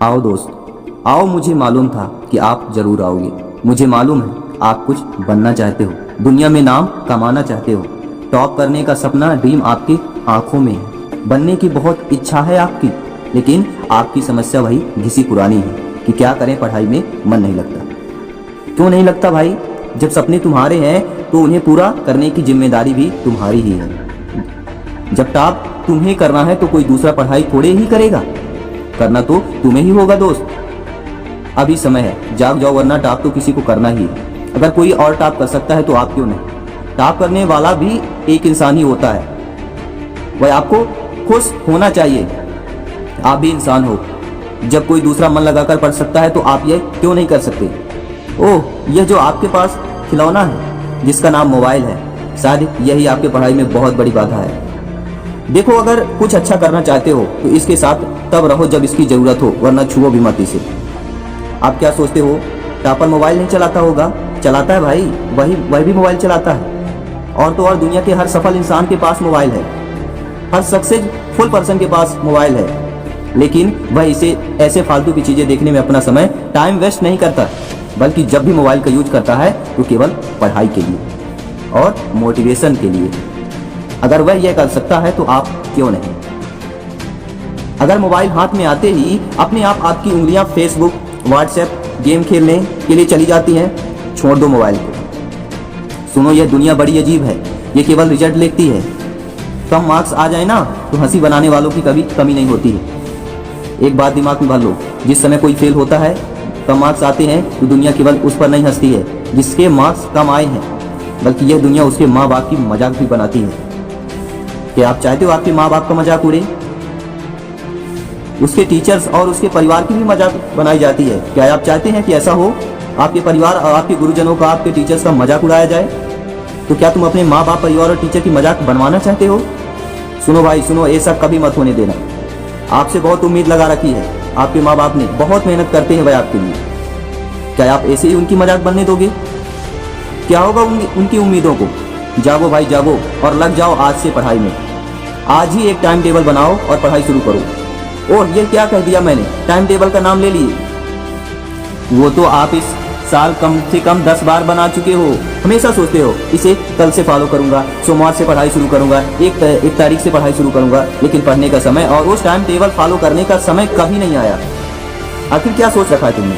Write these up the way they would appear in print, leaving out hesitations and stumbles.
आओ दोस्त, आओ। मुझे मालूम था कि आप जरूर आओगे। मुझे मालूम है आप कुछ बनना चाहते हो, दुनिया में नाम कमाना चाहते हो। टॉप करने का सपना, ड्रीम आपकी आंखों में है। बनने की बहुत इच्छा है आपकी, लेकिन आपकी समस्या वही घिसी पुरानी है कि क्या करें, पढ़ाई में मन नहीं लगता। क्यों नहीं लगता भाई? जब सपने तुम्हारे हैं तो उन्हें पूरा करने की जिम्मेदारी भी तुम्हारी ही है। जब टॉप तुम्हें करना है तो कोई दूसरा पढ़ाई थोड़े ही करेगा, करना तो तुम्हें ही होगा दोस्त। अभी समय है, जाग जाओ, वरना टॉप तो किसी को करना ही है। अगर कोई और टॉप कर सकता है तो आप क्यों नहीं? टॉप करने वाला भी एक इंसान ही होता है, वह आपको खुश होना चाहिए। आप भी इंसान हो। जब कोई दूसरा मन लगाकर पढ़ सकता है तो आप ये क्यों नहीं कर सकते? ओह, यह जो आपके पास खिलौना है जिसका नाम मोबाइल है, शायद यही आपके पढ़ाई में बहुत बड़ी बाधा है। देखो, अगर कुछ अच्छा करना चाहते हो तो इसके साथ तब रहो जब इसकी जरूरत हो, वरना छुओ भी मत इसे। आप क्या सोचते हो टॉपर मोबाइल नहीं चलाता होगा? चलाता है भाई, वह भी मोबाइल चलाता है। और तो और दुनिया के हर सफल इंसान के पास मोबाइल है, हर सक्सेसफुल पर्सन के पास मोबाइल है, लेकिन वह इसे ऐसे फालतू की चीजें देखने में अपना समय टाइम वेस्ट नहीं करता, बल्कि जब भी मोबाइल का यूज करता है तो केवल पढ़ाई के लिए और मोटिवेशन के लिए। अगर वह यह कर सकता है तो आप क्यों नहीं? अगर मोबाइल हाथ में आते ही अपने आप आपकी उंगलियां फेसबुक, व्हाट्सएप, गेम खेलने के लिए चली जाती हैं, छोड़ दो मोबाइल को। सुनो, यह दुनिया बड़ी अजीब है, ये केवल रिजल्ट लिखती है। कम मार्क्स आ जाए ना तो हंसी बनाने वालों की कभी कमी नहीं होती है। एक बात दिमाग में भर लो, जिस समय कोई फेल होता है, कम मार्क्स आते हैं, तो दुनिया केवल उस पर नहीं हंसती है जिसके मार्क्स कम आए हैं, बल्कि यह दुनिया उसके माँ बाप की मजाक भी बनाती है। क्या आप चाहते हो आपके माँ बाप का मजाक उड़े? उसके टीचर्स और उसके परिवार की भी मजाक बनाई जाती है। क्या आप चाहते हैं कि ऐसा हो, आपके परिवार और आपके गुरुजनों का, आपके टीचर्स का मजाक उड़ाया जाए? तो क्या तुम अपने माँ बाप, परिवार और टीचर की मजाक बनवाना चाहते हो? सुनो भाई सुनो, ऐसा कभी मत होने देना। आपसे बहुत उम्मीद लगा रखी है, आपके माँ बाप ने बहुत मेहनत करते हैं भाई आपके लिए। क्या आप ऐसे ही उनकी मजाक बनने दोगे? क्या होगा उनकी उम्मीदों को? जागो भाई जागो और लग जाओ आज से पढ़ाई में। आज ही एक टाइम टेबल बनाओ और पढ़ाई शुरू करो। ओह, ये क्या कह दिया मैंने, टाइम टेबल का नाम ले लिए? वो तो आप इस साल कम से कम 10 बार बना चुके हो। हमेशा सोचते हो इसे कल से फॉलो करूंगा, सोमवार से पढ़ाई शुरू करूंगा, एक तारीख से पढ़ाई शुरू करूंगा, लेकिन पढ़ने का समय और उस टाइम टेबल फॉलो करने का समय कभी नहीं आया। आखिर क्या सोच रखा है तुमने?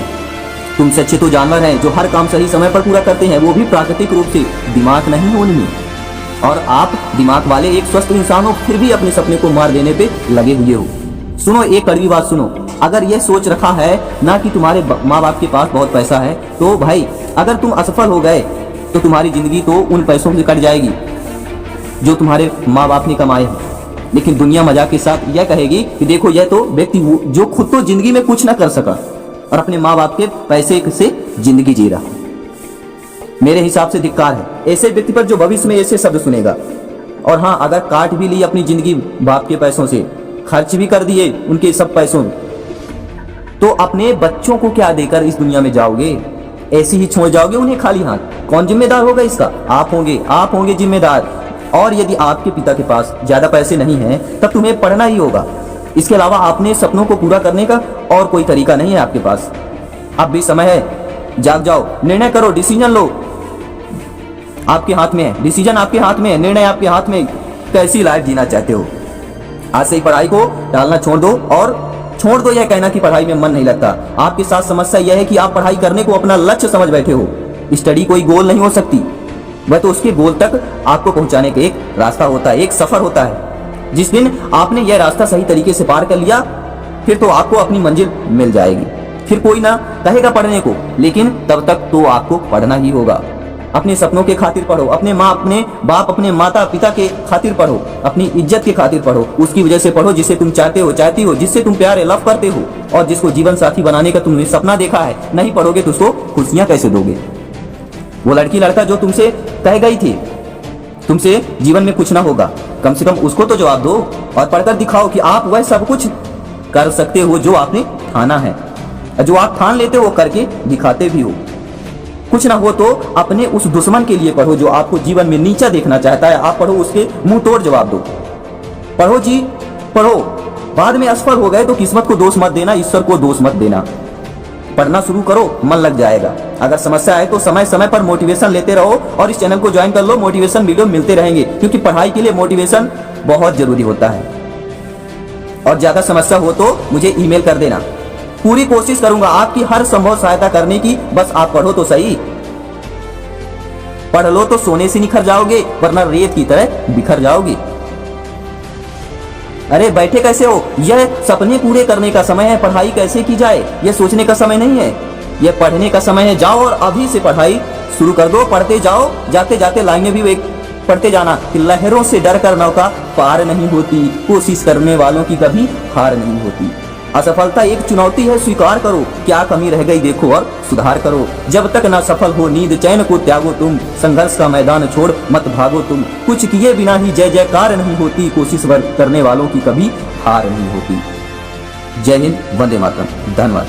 तुम सच्चे तो जानवर हैं जो हर काम सही समय पर पूरा करते हैं, वो भी प्राकृतिक रूप से, दिमाग नहीं हो उनमें। और आप दिमाग वाले एक स्वस्थ इंसान हो, फिर भी अपने सपने को मार देने पे लगे हुए हो। सुनो, एक कड़वी बात सुनो, अगर यह सोच रखा है ना कि तुम्हारे माँ बाप के पास बहुत पैसा है, तो भाई अगर तुम असफल हो गए तो तुम्हारी जिंदगी तो उन पैसों से कट जाएगी जो तुम्हारे माँ बाप ने कमाए हैं। लेकिन दुनिया मजाक के साथ यह कहेगी कि देखो, यह तो व्यक्ति जो खुद तो जिंदगी में कुछ ना कर सका और अपने माँ बाप के पैसे से जिंदगी जी रहा। मेरे हिसाब से धिक्कार है ऐसे व्यक्ति पर जो भविष्य में ऐसे शब्द सुनेगा। और हाँ, अगर काट भी ली अपनी जिंदगी बाप के पैसों से, खर्च भी कर दिए उनके सब पैसों, तो अपने बच्चों को क्या देकर इस दुनिया में जाओगे? ऐसे ही छोड़ जाओगे उन्हें खाली हाथ? कौन जिम्मेदार होगा इसका? आप होंगे जिम्मेदार। और यदि आपके पिता के पास ज्यादा पैसे नहीं हैं, तब तुम्हें पढ़ना ही होगा। इसके अलावा अपने सपनों को पूरा करने का और कोई तरीका नहीं है आपके पास। अब भी समय है, जाग जाओ, निर्णय करो, डिसीजन लो। आपके हाथ में है, डिसीजन आपके हाथ में है, निर्णय आपके हाथ में। कैसी लाइफ जीना चाहते हो? आज से ही पढ़ाई को टालना छोड़ दो और छोड़ दो यह कहना कि पढ़ाई में मन नहीं लगता। आपके साथ समस्या यह है कि आप पढ़ाई करने को अपना लक्ष्य समझ बैठे हो। स्टडी कोई गोल नहीं हो सकती, वह तो उसके गोल तक आपको पहुंचाने का एक रास्ता होता है, एक सफर होता है। जिस दिन आपने यह रास्ता सही तरीके से पार कर लिया, फिर तो आपको अपनी मंजिल मिल जाएगी। फिर कोई ना कहेगा पढ़ने को, लेकिन तब तक तो आपको पढ़ना ही होगा। अपने सपनों के खातिर पढ़ो, अपने बाप, अपने माता पिता के खातिर पढ़ो, अपनी इज्जत के खातिर पढ़ो, उसकी वजह से पढ़ो जिसे तुम चाहते हो, चाहती हो, जिससे तुम प्यार लव करते हो और जिसको जीवन साथी बनाने का तुमने सपना देखा है। नहीं पढ़ोगे तो उसको खुशियां कैसे दोगे? वो लड़की लड़का जो तुमसे कह गई थी तुमसे जीवन में कुछ ना होगा, कम से कम उसको तो जवाब दो और पढ़कर दिखाओ कि आप वह सब कुछ कर सकते हो जो आपने ठाना है। जो आप ठान लेते हो करके दिखाते भी हो। कुछ ना हो तो अपने उस दुश्मन के लिए पढ़ो जो आपको जीवन में नीचा देखना चाहता है। आप पढ़ो, उसके मुंह तोड़ जवाब दो। पढ़ो जी, पढ़ो, बाद में असफल हो गए तो किस्मत को दोष मत देना, ईश्वर को दोष मत देना। पढ़ना शुरू करो, मन लग जाएगा। अगर समस्या आए तो समय समय पर मोटिवेशन लेते रहो और इस चैनल को ज्वाइन कर लो, मोटिवेशन वीडियो मिलते रहेंगे, क्योंकि पढ़ाई के लिए मोटिवेशन बहुत जरूरी होता है। और ज्यादा समस्या हो तो मुझे ईमेल कर देना, पूरी कोशिश करूंगा आपकी हर संभव सहायता करने की। बस आप पढ़ो तो सही। पढ़ लो तो सोने से निखर जाओगे, वरना रेत की तरह बिखर जाओगे। अरे बैठे कैसे हो? यह सपने पूरे करने का समय है, पढ़ाई कैसे की जाए यह सोचने का समय नहीं है, यह पढ़ने का समय है। जाओ और अभी से पढ़ाई शुरू कर दो, पढ़ते जाओ, जाते जाते लाइनें भी एक पढ़ते जाना कि लहरों से डर कर नौका पार नहीं होती, कोशिश करने वालों की कभी हार नहीं होती। असफलता एक चुनौती है, स्वीकार करो, क्या कमी रह गई देखो और सुधार करो। जब तक ना सफल हो नींद चैन को त्यागो तुम, संघर्ष का मैदान छोड़ मत भागो तुम। कुछ किए बिना ही जय जयकार नहीं होती, कोशिश करने वालों की कभी हार नहीं होती। जय हिंद, वंदे मातरम, धन्यवाद।